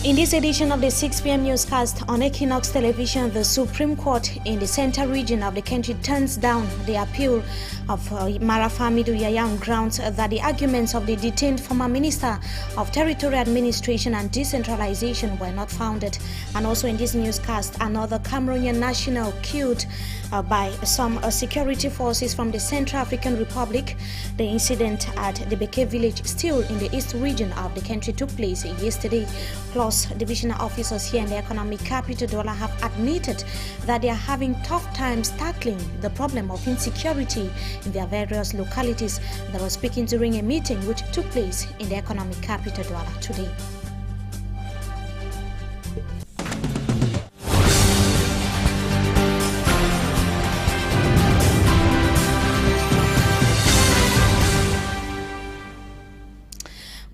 In this edition of the 6 p.m. newscast on Equinox Television, the Supreme Court in the central region of the country turns down the appeal of Marafamidu Yaya on grounds that the arguments of the detained former Minister of Territorial Administration and Decentralization were not founded. And also in this newscast, another Cameroonian national killed by some security forces from the Central African Republic. The incident at the Beke village, still in the east region of the country, took place yesterday. Plus, divisional officers here in the economic capital Douala have admitted that they are having tough times tackling the problem of insecurity in their various localities. They were speaking during a meeting which took place in the economic capital Douala today.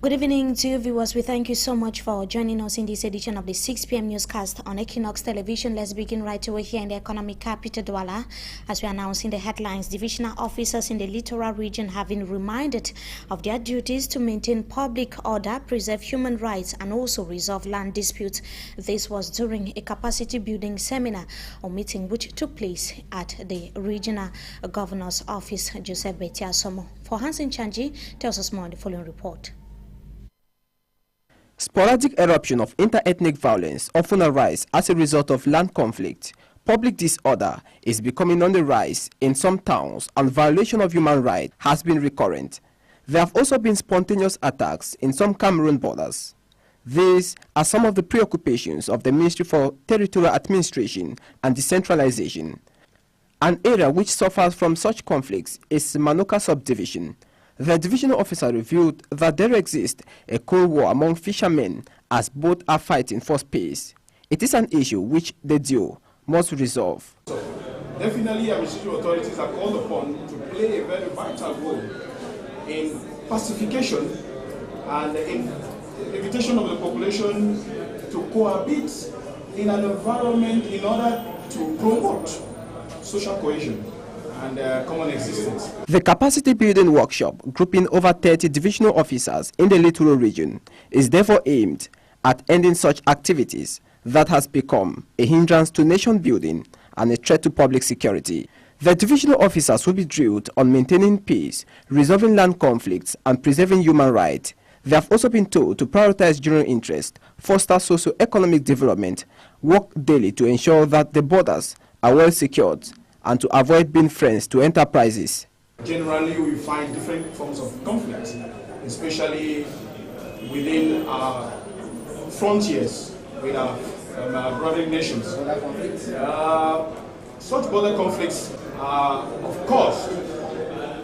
Good evening to you viewers. We thank you so much for joining us in this edition of the 6 p.m. newscast on Equinox Television. Let's begin right away here in the economic capital Douala. As we announce in the headlines, divisional officers in the littoral region have been reminded of their duties to maintain public order, preserve human rights, and also resolve land disputes. This was during a capacity building seminar or meeting which took place at the regional governor's office, Joseph Betiasomo. For Hansen Chanji tells us more in the following report. Sporadic eruption of inter-ethnic violence often arise as a result of land conflict. Public disorder is becoming on the rise in some towns, and violation of human rights has been recurrent. There have also been spontaneous attacks in some Cameroon borders. These are some of the preoccupations of the Ministry for Territorial Administration and Decentralization. An area which suffers from such conflicts is Manoka Subdivision. The divisional officer revealed that there exists a cold war among fishermen as both are fighting for space. It is an issue which the duo must resolve. So, definitely, administrative authorities are called upon to play a very vital role in pacification and in invitation of the population to cohabit in an environment in order to promote social cohesion and common existence. The capacity building workshop, grouping over 30 divisional officers in the littoral region, is therefore aimed at ending such activities that has become a hindrance to nation building and a threat to public security. The divisional officers will be drilled on maintaining peace, resolving land conflicts, and preserving human rights. They have also been told to prioritize general interest, foster socio-economic development, work daily to ensure that the borders are well secured, and to avoid being friends to enterprises. Generally, we find different forms of conflict, especially within our frontiers with our brother nations. Such border conflicts are, of course,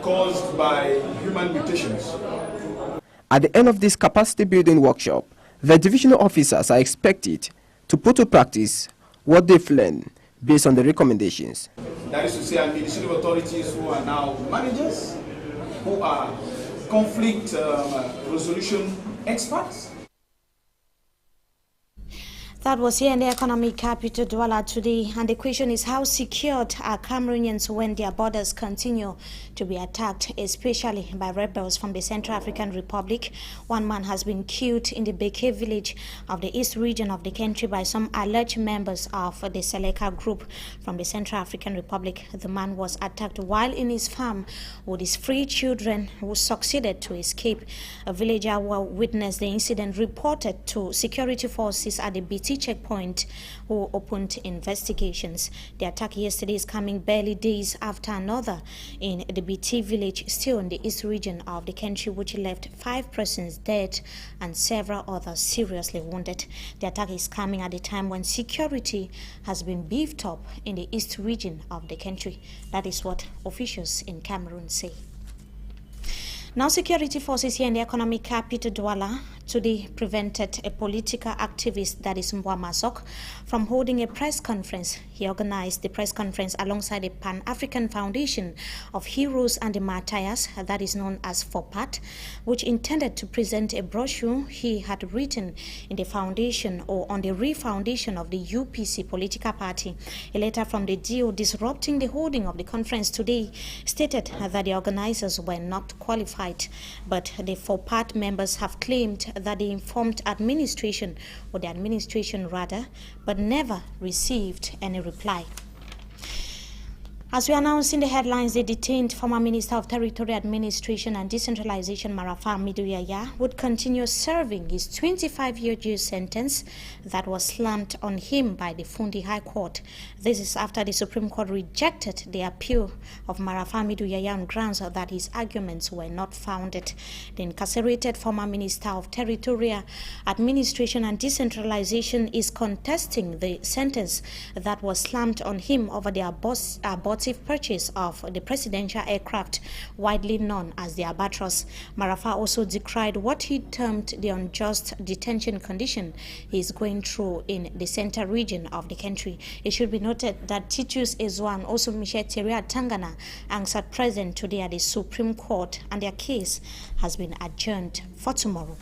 caused by human mutations. At the end of this capacity building workshop, the divisional officers are expected to put to practice what they've learned based on the recommendations. That is to say, administrative authorities who are now managers, who are conflict resolution experts. That was here in the economic capital Douala today, and the question is, how secured are Cameroonians when their borders continue to be attacked, especially by rebels from the Central African Republic? One man has been killed in the Beke village of the east region of the country by some alleged members of the Seleka group from the Central African Republic. The man was attacked while in his farm with his 3 children, who succeeded to escape. A villager who witnessed the incident reported to security forces at the BT checkpoint, who opened investigations. The attack yesterday is coming barely days after another in the BT village, still in the east region of the country, which left 5 persons dead and several others seriously wounded. The attack is coming at a time when security has been beefed up in the east region of the country. That is what officials in Cameroon say. Now, security forces here in the economic capital Douala today prevented a political activist, that is Mbwa Masok, from holding a press conference. He organized the press conference alongside the Pan-African Foundation of Heroes and the Martyrs, that is known as FOPAT, which intended to present a brochure he had written in the foundation or on the refoundation of the UPC political party. A letter from the DO disrupting the holding of the conference today stated that the organizers were not qualified, but the FOPAT members have claimed that they informed administration, or the administration rather, but never received any reply. As we announced in the headlines, the detained former Minister of Territorial Administration and Decentralization, Marafa Hamidu Yahaya, would continue serving his 25-year jail sentence that was slammed on him by the Fundi High Court. This is after the Supreme Court rejected the appeal of Marafa Hamidu Yahaya on grounds that his arguments were not founded. The incarcerated former Minister of Territorial Administration and Decentralization is contesting the sentence that was slammed on him over the abortive purchase of the presidential aircraft, widely known as the Albatross. Marafa also decried what he termed the unjust detention condition he is going through in the central region of the country. It should be noted that Titus Ezwa and also Michelle Teria Tangana answered present today at the Supreme Court, and their case has been adjourned for tomorrow.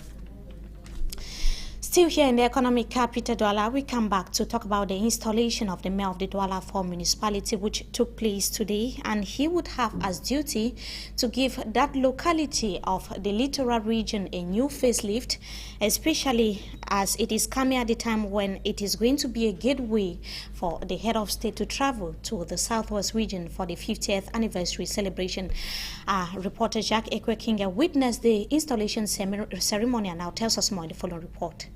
Still here in the economic capital, Douala, we come back to talk about the installation of the mayor of the Douala 4 municipality, which took place today, and he would have as duty to give that locality of the littoral region a new facelift, especially as it is coming at the time when it is going to be a gateway for the head of state to travel to the southwest region for the 50th anniversary celebration. Reporter Jacques Ekwekinga witnessed the installation ceremony and now tells us more in the following report.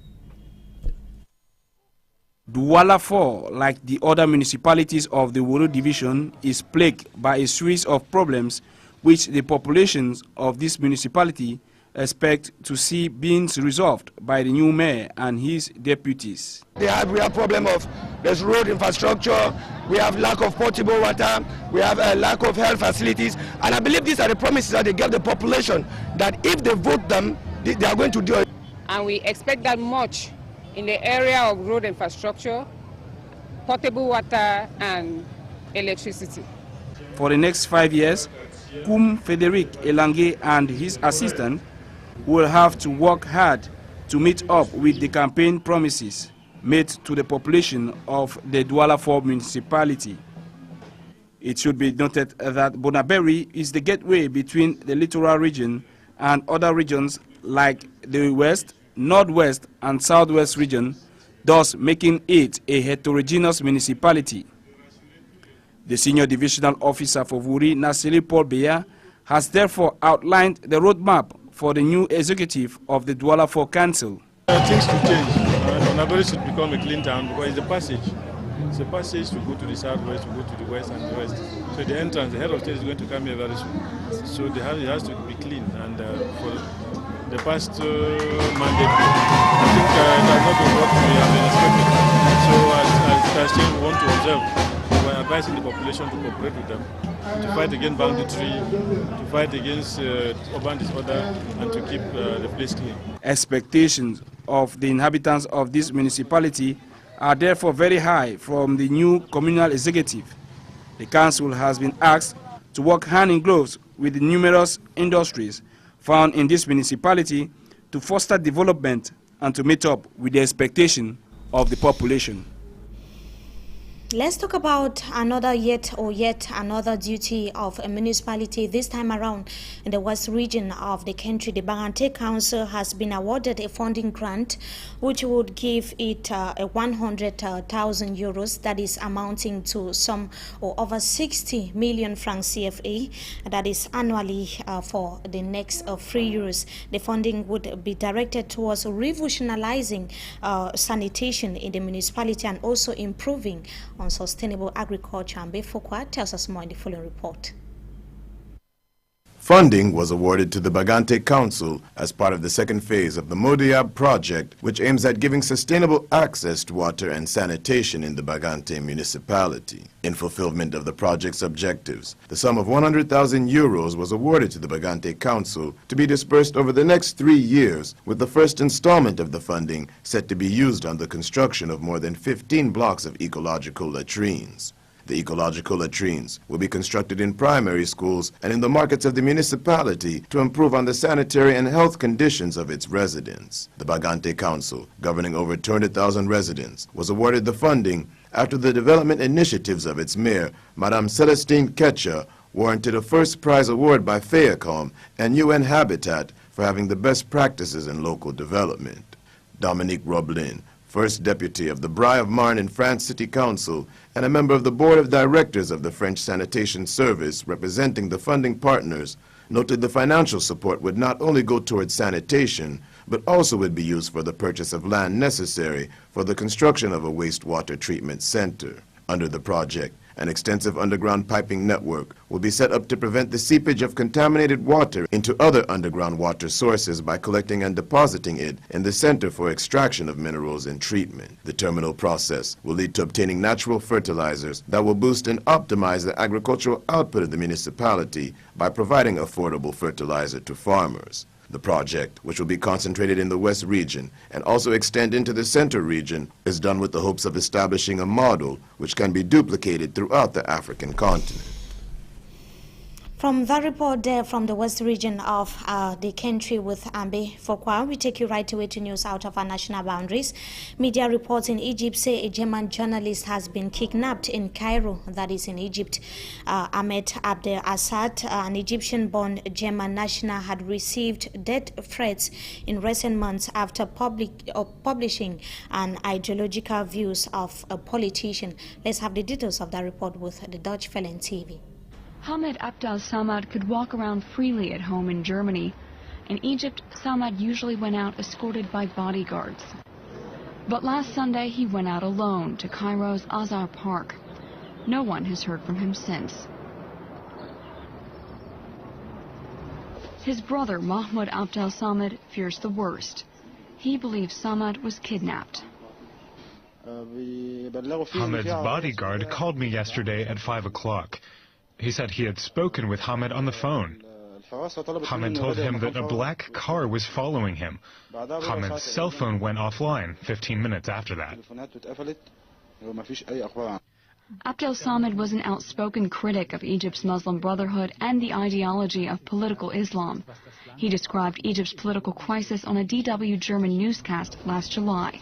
Douala 4, like the other municipalities of the Woro division, is plagued by a series of problems which the populations of this municipality expect to see being resolved by the new mayor and his deputies. We have problem of there's road infrastructure, we have lack of potable water, we have a lack of health facilities, and I believe these are the promises that they give the population, that if they vote them, they are going to do it. And we expect that much in the area of road infrastructure, potable water and electricity. For the next 5 years, Kum Frederic Elange and his assistant will have to work hard to meet up with the campaign promises made to the population of the Douala 4 municipality. It should be noted that Bonaberi is the gateway between the littoral region and other regions like the west, northwest and southwest region, thus making it a heterogeneous municipality. The senior divisional officer for Wuri, Nasiri Paul Beya, has therefore outlined the roadmap for the new executive of the Douala 4 Council. Things to change. Bonaberi should become a clean town because it's a passage. It's a passage to go to the southwest, to go to the west and the west. So the entrance, the head of state is going to come here very soon. So it has to be clean, and for the past mandate, I think that's not been what we have been expecting. So as it has changed, we want to observe. We're advising the population to cooperate with them, to fight against banditry, to fight against urban disorder, and to keep the place clean. Expectations of the inhabitants of this municipality are therefore very high from the new communal executive. The council has been asked to work hand in glove with the numerous industries found in this municipality to foster development and to meet up with the expectation of the population. Let's talk about yet another duty of a municipality. This time around in the west region of the country, the Bagante Council has been awarded a funding grant which would give it 100,000 euros, that is amounting to some or over 60 million francs CFA, that is annually for the next 3 years. The funding would be directed towards revolutionizing sanitation in the municipality and also improving on sustainable agriculture. And Befokwa tells us more in the following report. Funding was awarded to the Bagante Council as part of the second phase of the Modiab project, which aims at giving sustainable access to water and sanitation in the Bagante municipality. In fulfillment of the project's objectives, the sum of 100,000 euros was awarded to the Bagante Council to be dispersed over the next 3 years, with the first installment of the funding set to be used on the construction of more than 15 blocks of ecological latrines. The ecological latrines will be constructed in primary schools and in the markets of the municipality to improve on the sanitary and health conditions of its residents. The Bagante Council, governing over 200,000 residents, was awarded the funding after the development initiatives of its mayor, Madame Celestine Ketcha, warranted a first prize award by FAIACOM and UN Habitat for for having the best practices in local development. Dominique Roblin, First Deputy of the Brie of Marne in France City Council and a member of the Board of Directors of the French Sanitation Service representing the funding partners, noted the financial support would not only go towards sanitation, but also would be used for the purchase of land necessary for the construction of a wastewater treatment center. Under the project, an extensive underground piping network will be set up to prevent the seepage of contaminated water into other underground water sources by collecting and depositing it in the Center for Extraction of Minerals and Treatment. The terminal process will lead to obtaining natural fertilizers that will boost and optimize the agricultural output of the municipality by providing affordable fertilizer to farmers. The project, which will be concentrated in the West region and also extend into the Center region, is done with the hopes of establishing a model which can be duplicated throughout the African continent. From that report there from the West region of the country with Ambe Fokwa, we take you right away to news out of our national boundaries. Media reports in Egypt say a German journalist has been kidnapped in Cairo, that is in Egypt. Ahmed Abdel Assad, an Egyptian-born German national, had received death threats in recent months after publishing an ideological views of a politician. Let's have the details of that report with the Dutch Welle TV. Ahmed Abdel Samad could walk around freely at home in Germany. In Egypt, Samad usually went out escorted by bodyguards. But last Sunday, he went out alone to Cairo's Azhar Park. No one has heard from him since. His brother, Mahmoud Abdel Samad, fears the worst. He believes Samad was kidnapped. Hamed's bodyguard called me yesterday at 5 o'clock. He said he had spoken with Hamed on the phone. Hamed told him that a black car was following him. Hamed's cell phone went offline 15 minutes after that. Abdel Samad was an outspoken critic of Egypt's Muslim Brotherhood and the ideology of political Islam. He described Egypt's political crisis on a DW German newscast last July.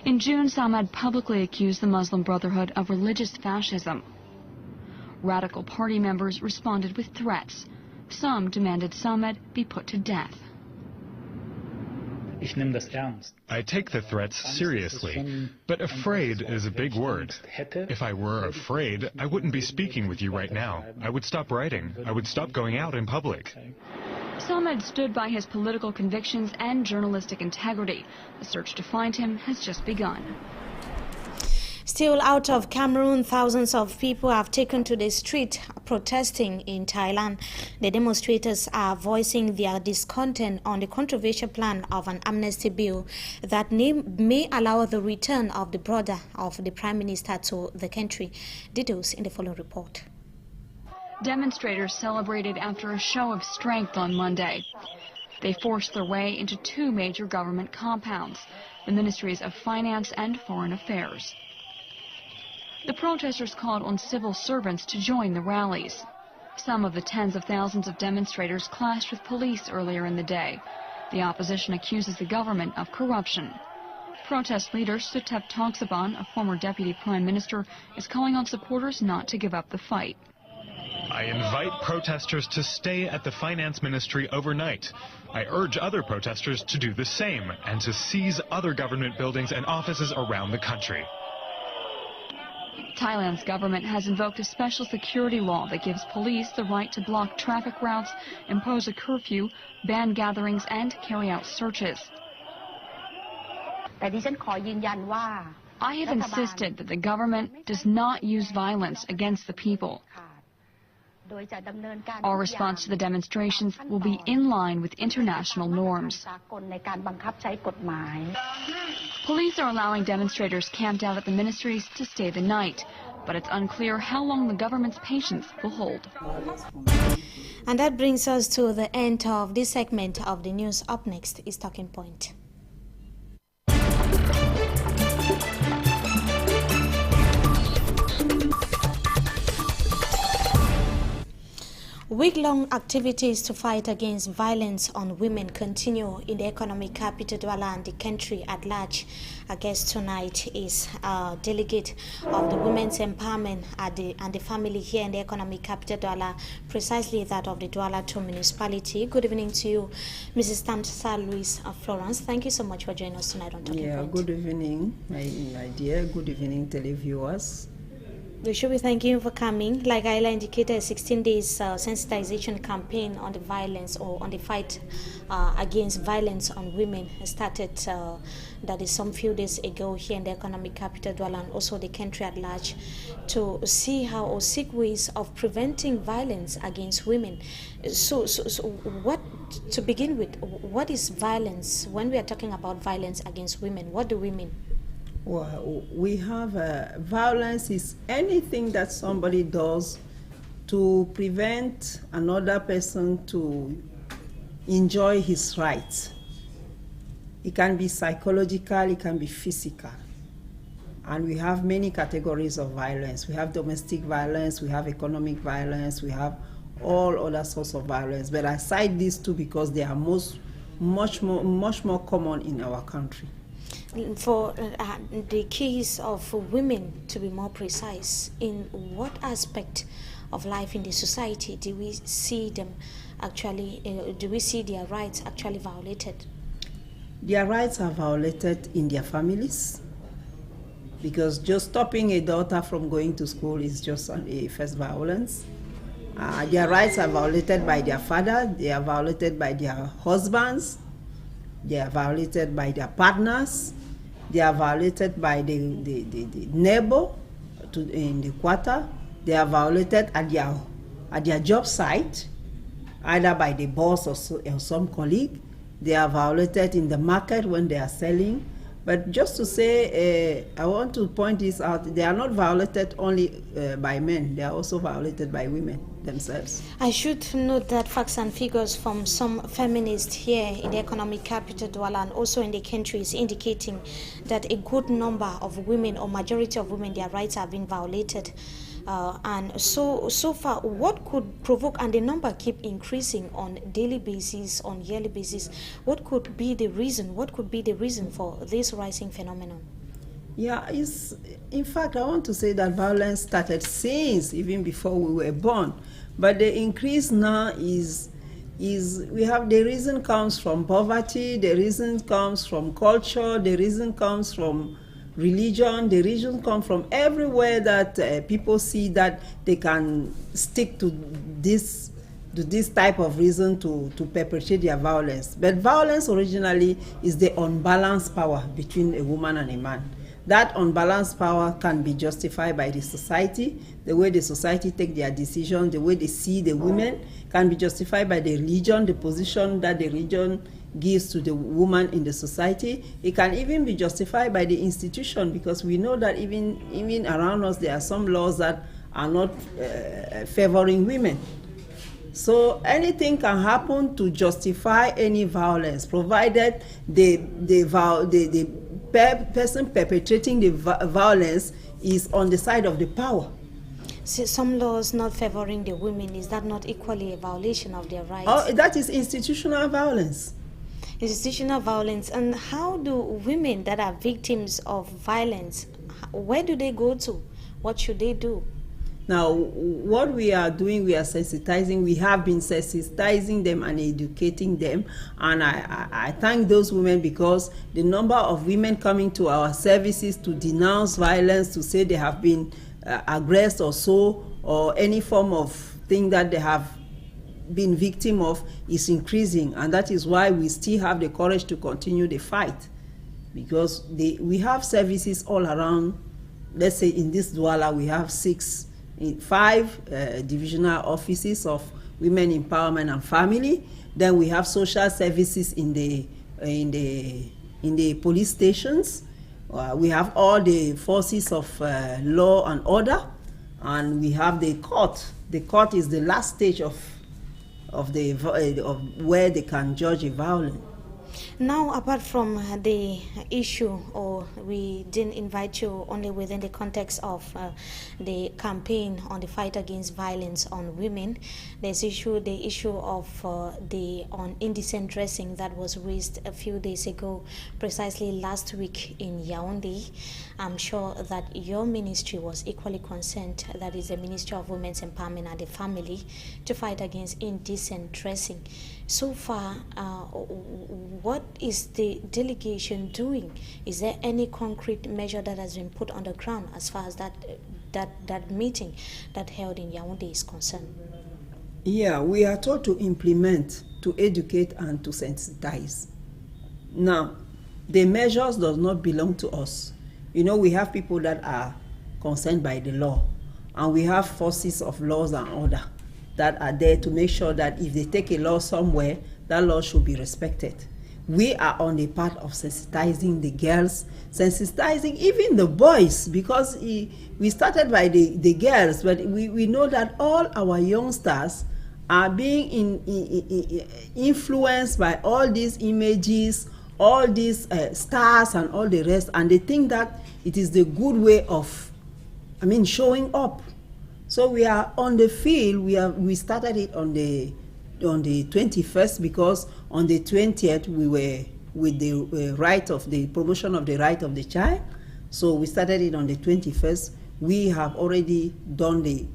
In June, Samad publicly accused the Muslim Brotherhood of religious fascism. Radical party members responded with threats. Some demanded Samad be put to death. I take the threats seriously, but afraid is a big word. If I were afraid, I wouldn't be speaking with you right now. I would stop writing. I would stop going out in public. Samad stood by his political convictions and journalistic integrity. The search to find him has just begun. Still out of Cameroon, thousands of people have taken to the street protesting in Thailand. The demonstrators are voicing their discontent on the controversial plan of an amnesty bill that may allow the return of the brother of the Prime Minister to the country. Details in the following report. Demonstrators celebrated after a show of strength on Monday. They forced their way into two major government compounds, the Ministries of Finance and Foreign Affairs. The protesters called on civil servants to join the rallies. Some of the tens of thousands of demonstrators clashed with police earlier in the day. The opposition accuses the government of corruption. Protest leader Suthep Thaugsuban, a former deputy prime minister, is calling on supporters not to give up the fight. I invite protesters to stay at the finance ministry overnight. I urge other protesters to do the same and to seize other government buildings and offices around the country. Thailand's government has invoked a special security law that gives police the right to block traffic routes, impose a curfew, ban gatherings, and carry out searches. I have insisted that the government does not use violence against the people. Our response to the demonstrations will be in line with international norms. Police are allowing demonstrators camped out at the ministries to stay the night, but it's unclear how long the government's patience will hold. And that brings us to the end of this segment of the news. Up next is Talking Point. Week-long activities to fight against violence on women continue in the economic capital Douala and the country at large. Our guest tonight is a delegate of the Women's Empowerment and the Family here in the economic capital Douala, precisely that of the Douala II municipality. Good evening to you, Mrs. Tamsa Louise Florence. Thank you so much for joining us tonight on Talking Point. Good evening, my dear. Good evening, televiewers. We should be thanking you for coming. Like Ayla indicated, a 16 days sensitization campaign on the violence or on the fight against violence on women started that is some few days ago here in the economic capital Douala and also the country at large to see how or seek ways of preventing violence against women. So what, to begin with, what is violence? When we are talking about violence against women, what do we mean? Well, we have violence is anything that somebody does to prevent another person to enjoy his rights. It can be psychological, it can be physical. And we have many categories of violence. We have domestic violence, we have economic violence, we have all other sorts of violence. But I cite these two because they are much more common in our country. For the case of women, to be more precise, in what aspect of life in the society do we see them actually, do we see their rights actually violated? Their rights are violated in their families, because just stopping a daughter from going to school is just a first violence. Their rights are violated by their father, they are violated by their husbands, they are violated by their partners, they are violated by the neighbor in the quarter, they are violated at their job site, either by the boss or some colleague, they are violated in the market when they are selling. But just to say, I want to point this out, they are not violated only by men, they are also violated by women themselves. I should note that facts and figures from some feminists here in the economic capital Douala and also in the country is indicating that a good number of women or majority of women, their rights have been violated. And so far, what could provoke, and the number keep increasing on daily basis, on yearly basis, what could be the reason? What could be the reason for this rising phenomenon? Yeah, in fact, I want to say that violence started since even before we were born. But the increase now is we have, the reason comes from poverty, the reason comes from culture, the reason comes from religion, the reason comes from everywhere that people see that they can stick to this type of reason to perpetrate their violence. But violence originally is the unbalanced power between a woman and a man. That unbalanced power can be justified by the society, the way the society take their decision, the way they see the women, can be justified by the religion, the position that the religion gives to the woman in the society. It can even be justified by the institution, because we know that even around us there are some laws that are not favoring women. So anything can happen to justify any violence, provided the person perpetrating the violence is on the side of the power. So some laws not favoring the women, is that not equally a violation of their rights? Oh, that is institutional violence. Institutional violence. And how do women that are victims of violence, where do they go to? What should they do? Now, what we are doing, we are sensitizing. We have been sensitizing them and educating them. And I thank those women, because the number of women coming to our services to denounce violence, to say they have been aggressed or so, or any form of thing that they have been victim of, is increasing. And that is why we still have the courage to continue the fight. Because we have services all around. Let's say in this Douala we have 5 divisional offices of women empowerment and family. Then we have social services in the police stations. We have all the forces of law and order, and we have the court. The court is the last stage of where they can judge a violence. Now, apart from the issue, or we didn't invite you only within the context of the campaign on the fight against violence on women, there's the issue of the indecent dressing that was raised a few days ago, precisely last week in Yaoundé. I'm sure that your ministry was equally concerned, that is the Ministry of Women's Empowerment and the Family, to fight against indecent dressing. So far, what is the delegation doing? Is there any concrete measure that has been put on the ground as far as that meeting that held in Yaoundé is concerned? Yeah, we are told to implement, to educate, and to sensitize. Now, the measures does not belong to us. You know, we have people that are concerned by the law, and we have forces of laws and order that are there to make sure that if they take a law somewhere, that law should be respected. We are on the part of sensitizing the girls, sensitizing even the boys, because we started by the girls, but we know that all our youngsters are being influenced by all these images, all these stars and all the rest, and they think that it is the good way of, showing up. So we are on the field. We started it on the 21st, because on the 20th we were with the right of the promotion of the right of the child. So we started it on the 21st. We have already done the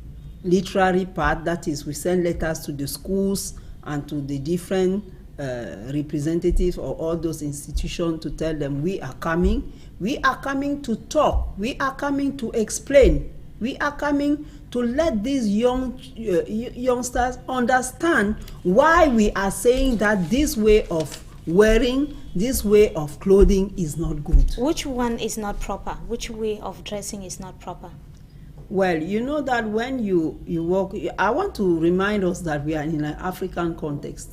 literary part, that is, we send letters to the schools and to the different representatives of all those institutions to tell them we are coming. We are coming to talk. We are coming to explain. We are coming to let these youngsters understand why we are saying that this way of wearing, this way of clothing is not good. Which one is not proper? Which way of dressing is not proper? Well, you know that when you walk, I want to remind us that we are in an African context.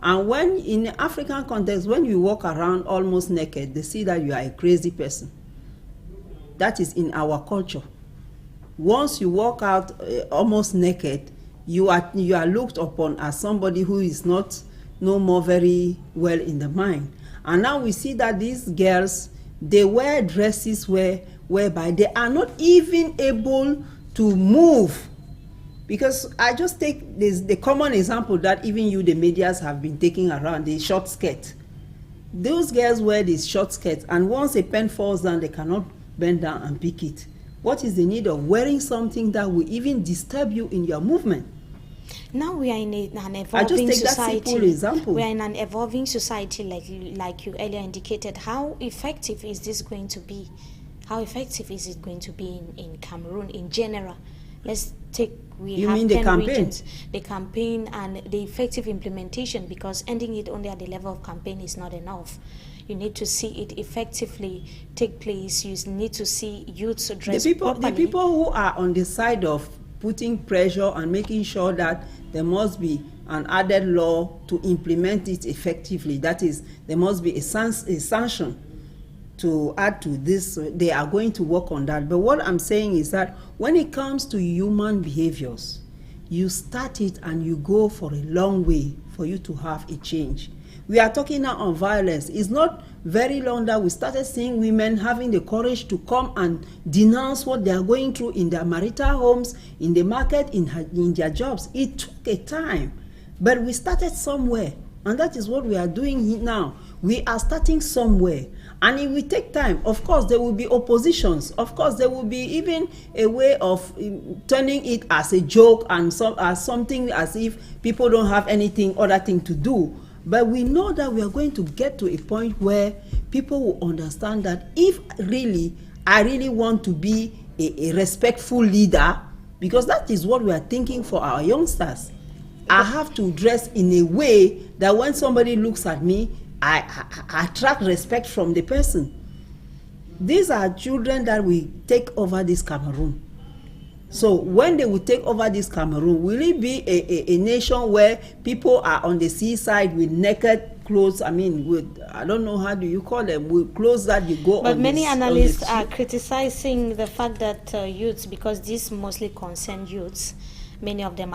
And when in the African context, when you walk around almost naked, they see that you are a crazy person. That is in our culture. Once you walk out almost naked, you are looked upon as somebody who is no more very well in the mind. And now we see that these girls, they wear dresses whereby they are not even able to move. Because I just take the common example that even you, the medias, have been taking around, the short skirt. Those girls wear these short skirts, and once a pen falls down, they cannot bend down and pick it. What is the need of wearing something that will even disturb you in your movement? Now we are in an evolving I just take society. That simple example. We are in an evolving society, like you earlier indicated. How effective is this going to be? How effective is it going to be in Cameroon in general? Let's take, you mean the campaign? Regions, the campaign and the effective implementation, because ending it only at the level of campaign is not enough. You need to see it effectively take place. You need to see youths address properly. The people who are on the side of putting pressure and making sure that there must be an added law to implement it effectively, that is, there must be a sanction to add to this, they are going to work on that. But what I'm saying is that when it comes to human behaviors, you start it and you go for a long way for you to have a change. We are talking now on violence. It's not very long that we started seeing women having the courage to come and denounce what they are going through in their marital homes, in the market, in their jobs. It took a time, but we started somewhere, and that is what we are doing now. We are starting somewhere, and it will take time. Of course, there will be oppositions. Of course, there will be even a way of turning it as a joke and as something as if people don't have other thing to do. But we know that we are going to get to a point where people will understand that if I really want to be a respectful leader, because that is what we are thinking for our youngsters, I have to dress in a way that when somebody looks at me, I attract respect from the person. These are children that will take over this Cameroon. So when they will take over this Cameroon, will it be a nation where people are on the seaside with naked clothes? I don't know, how do you call them, with clothes that you go on. But many analysts are criticizing the fact that youths, because this mostly concern youths, many of them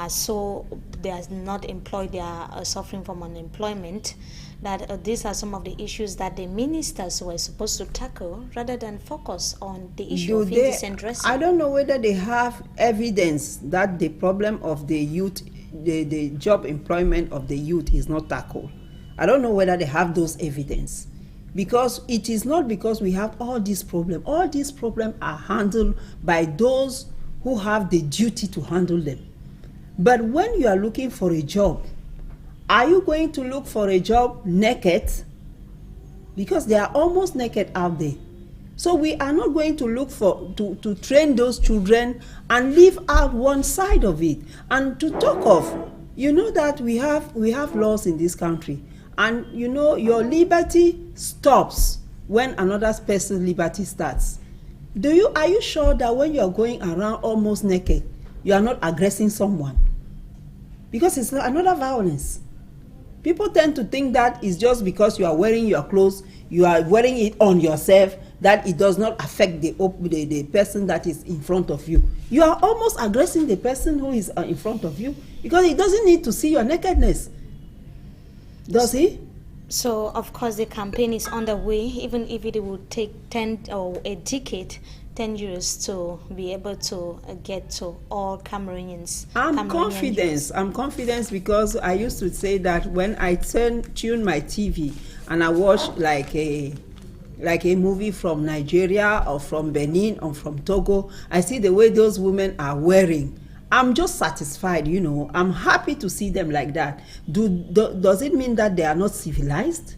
they are not employed, they are suffering from unemployment, that these are some of the issues that the ministers were supposed to tackle rather than focus on the issue of indecent dressing. I don't know whether they have evidence that the problem of the youth, the job employment of the youth is not tackled. I don't know whether they have those evidence. Because it is not because we have all these problems. All these problems are handled by those who have the duty to handle them. But when you are looking for a job, are you going to look for a job naked? Because they are almost naked out there. So we are not going to look to train those children and leave out one side of it. And to talk of, you know that we have laws in this country. And you know, your liberty stops when another person's liberty starts. Are you sure that when you are going around almost naked, you are not aggressing someone? Because it's another violence. People tend to think that it's just because you are wearing your clothes, you are wearing it on yourself, that it does not affect the person that is in front of you. You are almost aggressing the person who is in front of you, because he doesn't need to see your nakedness. Does he? So, of course, the campaign is underway, even if it would take 10 years to be able to get to all Cameroonians. I'm confident because I used to say that when I tune my TV and I watch like a movie from Nigeria or from Benin or from Togo, I see the way those women are wearing. I'm just satisfied, you know. I'm happy to see them like that. Does it mean that they are not civilized?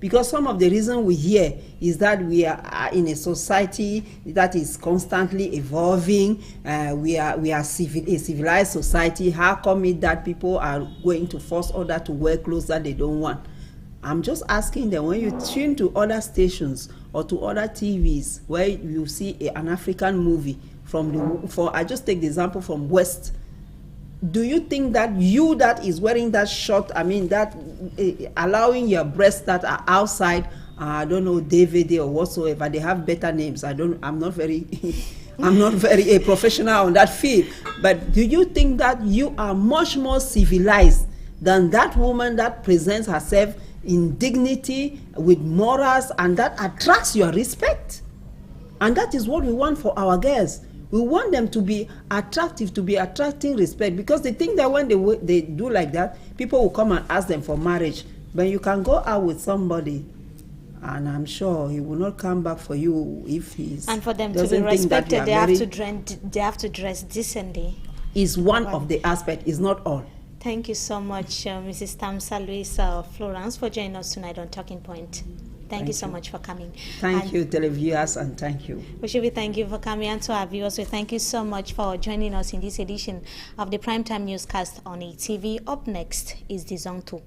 Because some of the reason we hear is that we are in a society that is constantly evolving. We are a civilized society. How come it that people are going to force others to wear clothes that they don't want? I'm just asking them, when you tune to other stations or to other TVs where you see an African movie, I just take the example from West. Do you think that you that is wearing that short, that allowing your breasts that are outside, I don't know, DVD or whatsoever, they have better names. I'm not very a professional on that field. But do you think that you are much more civilized than that woman that presents herself in dignity, with morals, and that attracts your respect? And that is what we want for our girls. We want them to be attractive, to be attracting respect, because they think that when they do like that, people will come and ask them for marriage. But you can go out with somebody, and I'm sure he will not come back for you if he's. And for them to be respected, they have to dress decently. Is one of the aspects, is not all. Thank you so much, Mrs. Tamsa Louise Florence, for joining us tonight on Talking Point. Thank you so much for coming. Thank you, televiewers, and thank you. We should be thank you for coming, and to our viewers, we thank you so much for joining us in this edition of the Primetime Newscast on ATV. Up next is the Zone 2.